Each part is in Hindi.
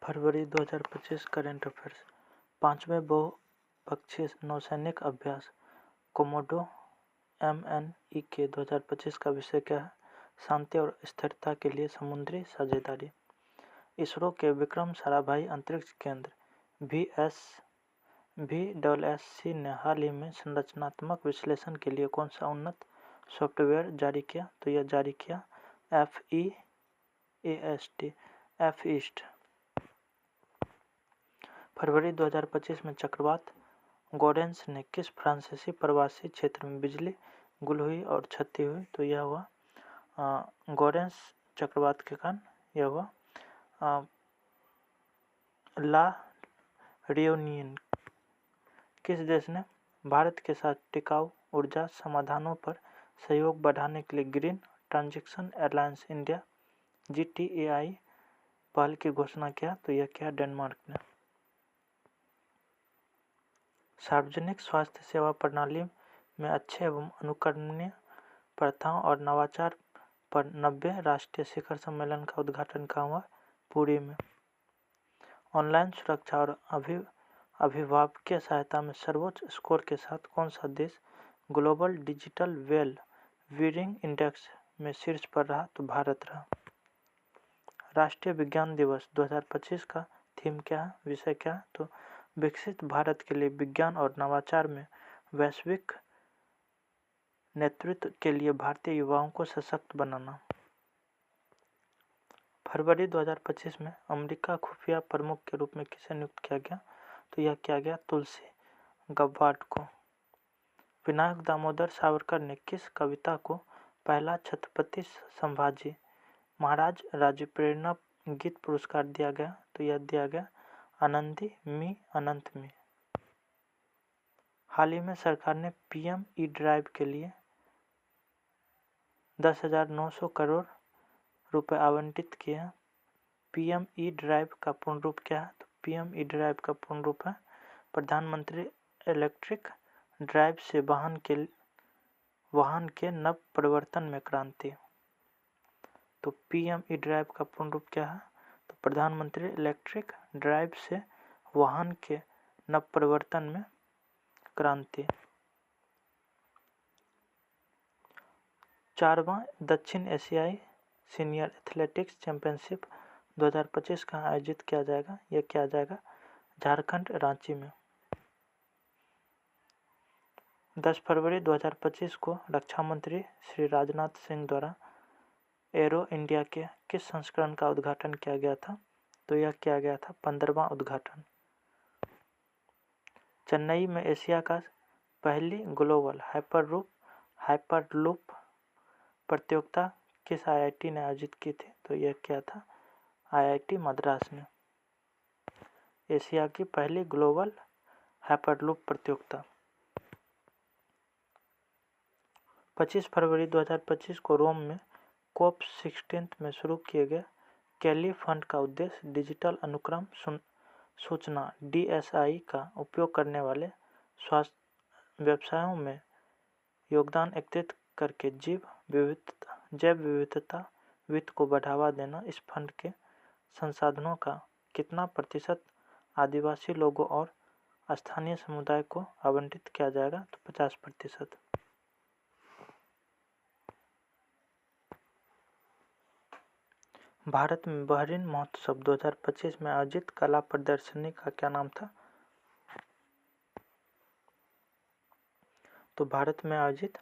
फरवरी 2025 करंट अफेयर्स। 5वें बहुपक्षीय नौसैनिक अभ्यास कोमोडो MNEK 2025 का विषय क्या है? शांति और स्थिरता के लिए समुद्री साझेदारी। इसरो के विक्रम साराभाई अंतरिक्ष केंद्र VSC ने हाल ही में संरचनात्मक विश्लेषण के लिए कौन सा उन्नत सॉफ्टवेयर जारी किया? तो यह जारी किया FEAST। फरवरी 2025 में चक्रवात गॉडेंस ने किस फ्रांसीसी प्रवासी क्षेत्र में बिजली गुल हुई और क्षति हुई? तो यह हुआ गॉडेंस चक्रवात के कारण यह हुआ ला रियूनियन। किस देश ने भारत के साथ टिकाऊ ऊर्जा समाधानों पर सहयोग बढ़ाने के लिए green transition alliance India GTAI पहल की घोषणा किया? तो यह किया डेनमार्क ने। सार्वजनिक स्वास्थ्य सेवा प्रणाली में अच्छे एवं अनुकरणीय प्रथाओं और नवाचार पर 90 राष्ट्रीय शिखर सम्मेलन का उद्घाटन कहाँ हुआ? पुरी में। ऑनलाइन सुरक्षा और अभिभावकीय सहायता में सर्वोच्च स्कोर के साथ कौन सा देश global digital well being index में शीर्ष पर रहा? तो भारत रहा। राष्ट्रीय विज्ञान दिवस 2025 का थीम क्या है? विषय क्या है? तो विकसित भारत के लिए विज्ञान और नवाचार में वैश्विक नेतृत्व के लिए भारतीय युवाओं को सशक्त बनाना। फरवरी 2025 में अमेरिका खुफिया प्रमुख के रूप में किसे नियुक्त किया गया? तो यह किया गया तुलसी गब्बार्ड को। विनायक दामोदर सावरकर ने किस कविता को पहला छत्रपति संभाजी महाराज राज्य प्रेरणा गीत पुरस्कार दिया गया? तो यह दिया गया आनंदी मी अनंत मी। हाल ही में सरकार ने PM-E ड्राइव के लिए 10,900 करोड़ रुपए आवंटित किए हैं। PM-E ड्राइव का पूर्ण रूप क्या है? तो PM-E ड्राइव का पूर्ण रूप है प्रधानमंत्री इलेक्ट्रिक ड्राइव से वाहन के नव परिवर्तन में क्रांति। तो PM-E ड्राइव का पूर्ण रूप क्या है? तो प्रधानमंत्री इलेक्ट्रिक ड्राइव से वाहन के नव परिवर्तन में क्रांति। 4वां दक्षिण एशियाई सीनियर एथलेटिक्स चैंपियनशिप 2025 का आयोजित किया जाएगा? यह किया जाएगा झारखंड रांची में। 10 फरवरी 2025 को रक्षा मंत्री श्री राजनाथ सिंह द्वारा एरो इंडिया के किस संस्करण का उद्घाटन किया गया था? तो यह किया गया था 15वां उद्घाटन। चेन्नई में एशिया का पहली ग्लोबल हाइपरलूप प्रतियोगिता किस IIT ने आयोजित की थी? तो यह क्या था IIT मद्रास ने। एशिया की पहली ग्लोबल हाइपरलूप प्रतियोगिता। 25 फरवरी 2025 को रोम में COP16 में शुरू किए गए कैली फंड का उद्देश्य डिजिटल अनुक्रम सूचना DSI का उपयोग करने वाले स्वास्थ्य व्यवसायों में योगदान एकत्रित करके जैव विविधता वित्त को बढ़ावा देना। इस फंड के संसाधनों का कितना प्रतिशत आदिवासी लोगों और स्थानीय समुदाय को आवंटित किया जाएगा? तो 50%। भारत में बहरीन महोत्सव 2025 में आयोजित कला प्रदर्शनी का क्या नाम था? तो भारत में आयोजित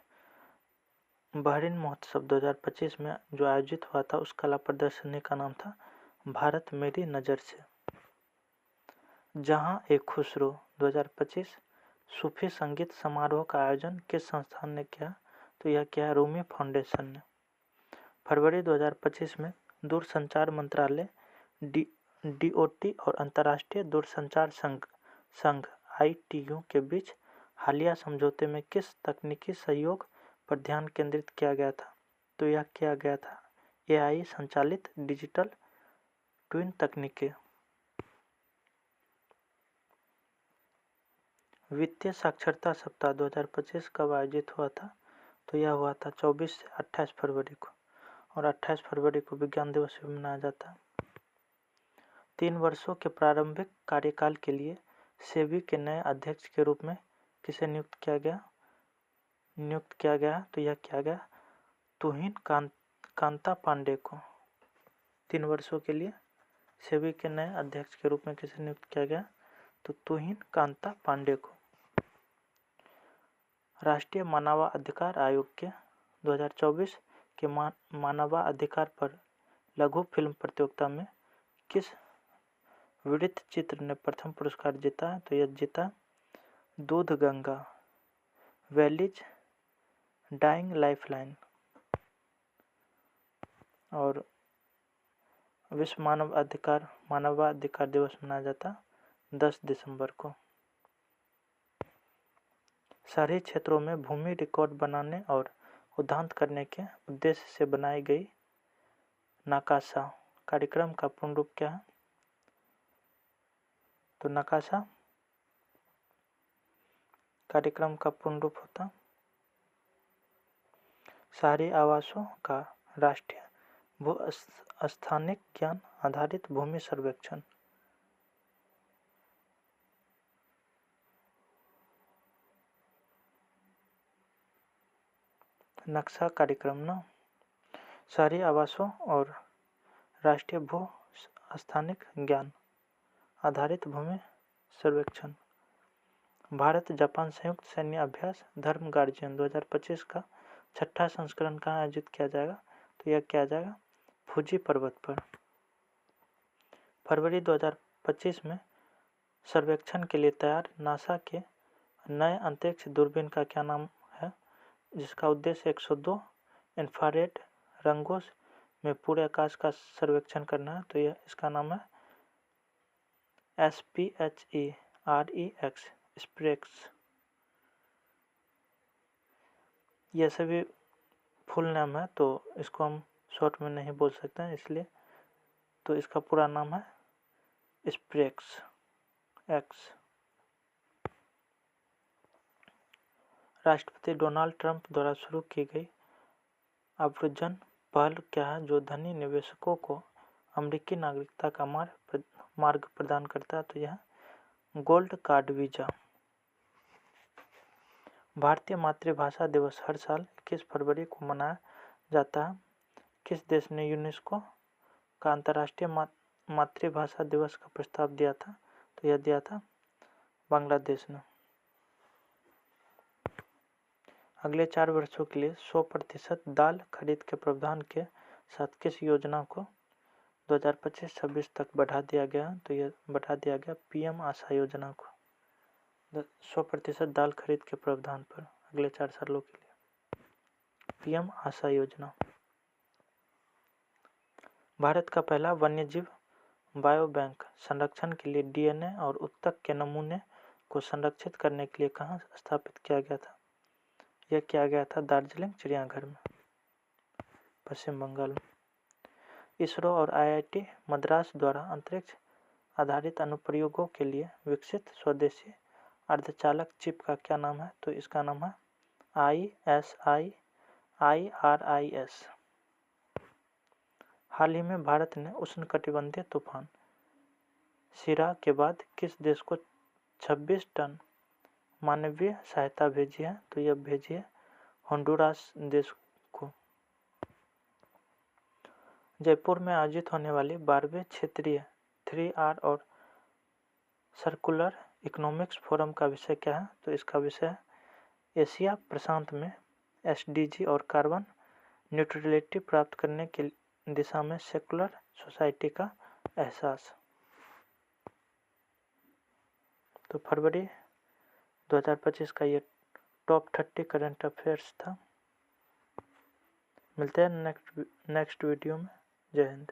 बहरीन महोत्सव 2025 में जो आयोजित हुआ था उस कला प्रदर्शनी का नाम था भारत मेरी नज़र से। जहां एक खुसरो 2025 सूफी संगीत समारोह का आयोजन किस संस्थान ने किया? तो यह किया रूमी फाउंडेशन ने। फरवरी 2025 में दूरसंचार मंत्रालय DOT और अंतर्राष्ट्रीय दूरसंचार संघ ITU के बीच हालिया समझौते में किस तकनीकी सहयोग पर ध्यान केंद्रित किया गया था? तो यह किया गया था AI संचालित डिजिटल ट्विन तकनीकें। वित्तीय साक्षरता सप्ताह 2025 कब आयोजित हुआ था? तो यह हुआ था 24 से 28 फरवरी को, और 28 फरवरी को विज्ञान दिवस भी मनाया जाता है। 3 वर्षों के प्रारंभिक कार्यकाल के लिए सेबी के नए अध्यक्ष के रूप में किसे नियुक्त किया गया? तो यह किया गया तुहिन कांता पांडे को। 3 वर्षों के लिए सेबी के नए अध्यक्ष के रूप में किसे नियुक्त किया गया? तो तुहिन कांता पांडे को। राष्ट्रीय मानवाधिकार आयोग के 2024 के मानवाधिकार पर लघु फिल्म प्रतियोगिता में किस वृत्त चित्र ने प्रथम पुरस्कार जीता? तो यह जीता दूधगंगा वैलीज डाइंग लाइफलाइन। और विश्व मानवाधिकार दिवस मनाया जाता 10 दिसंबर को। शहरी क्षेत्रों में भूमि रिकॉर्ड बनाने और उद्यान करने के उद्देश्य से बनाई गई नकाशा कार्यक्रम का पूर्ण रूप क्या है? तो नकाशा कार्यक्रम का पूर्ण रूप होता शहरी आवासों का राष्ट्रीय भू-स्थानिक ज्ञान आधारित भूमि सर्वेक्षण। नक्शा कार्यक्रम ना शहरी आवासों और राष्ट्रीय भू-स्थानिक ज्ञान आधारित भूमि सर्वेक्षण। भारत जापान संयुक्त सैन्य अभ्यास धर्म गार्जियन 2025 का 6ठा संस्करण कहाँ आयोजित किया जाएगा? तो यह किया जाएगा फूजी पर्वत पर। फरवरी 2025 में सर्वेक्षण के लिए तैयार नासा के नए अंतरिक्ष दूरबीन का क्या नाम है, जिसका उद्देश्य 102 इंफ्रारेड रंगों में पूरे आकाश का सर्वेक्षण करना है? तो यह इसका नाम है SPHEREX स्प्रेक्स। यह सभी फुल नाम है तो इसको हम शॉर्ट में नहीं बोल सकते हैं, इसलिए तो इसका पूरा नाम है स्प्रेक्स एक्स। राष्ट्रपति डोनाल्ड ट्रंप द्वारा शुरू की गई आव्रजन पहल क्या है जो धनी निवेशकों को अमेरिकी नागरिकता का मार्ग प्रदान करता है? तो यह गोल्ड कार्ड वीजा। भारतीय मातृभाषा दिवस हर साल 21 फरवरी को मनाया जाता है। किस देश ने यूनेस्को का अंतर्राष्ट्रीय मातृभाषा दिवस का प्रस्ताव दिया था? तो यह दिया था बांग्लादेश ने। अगले 4 वर्षों के लिए 100% दाल खरीद के प्रावधान के साथ किस योजना को 2025-26 तक बढ़ा दिया गया? तो यह बढ़ा दिया गया PM आशा योजना को 100% दाल खरीद के प्रावधान पर अगले 4 सालों के लिए PM आशा योजना। भारत का पहला वन्यजीव बायो बैंक संरक्षण के लिए DNA और ऊतक के नमूने को संरक्षित करने के लिए कहाँ स्थापित किया गया था? यह किया गया था दार्जिलिंग चिड़ियाघर में, पश्चिम बंगाल में। इसरो और IIT मद्रास द्वारा अंतरिक्ष आधारित अनुप्रयोगों के लिए विकसित स्वदेशी अर्धचालक चिप का क्या नाम है? तो इसका नाम है ISI-IRIS। हाल ही में भारत ने उष्णकटिबंधीय तूफान सिरा के बाद किस देश को 26 टन मानवीय सहायता भेजी है? तो यह भेजी है होंडुरास देश को। जयपुर में आयोजित होने वाली 12वें क्षेत्रीय 3R और सर्कुलर इकोनॉमिक्स फोरम का विषय क्या है? तो इसका विषय है एशिया प्रशांत में SDG और कार्बन न्यूट्रलिटी प्राप्त करने की दिशा में सेकुलर सोसाइटी का एहसास। तो फरवरी 2025 का ये टॉप 30 करंट अफेयर्स था। मिलते हैं नेक्स्ट वीडियो में। जय हिंद।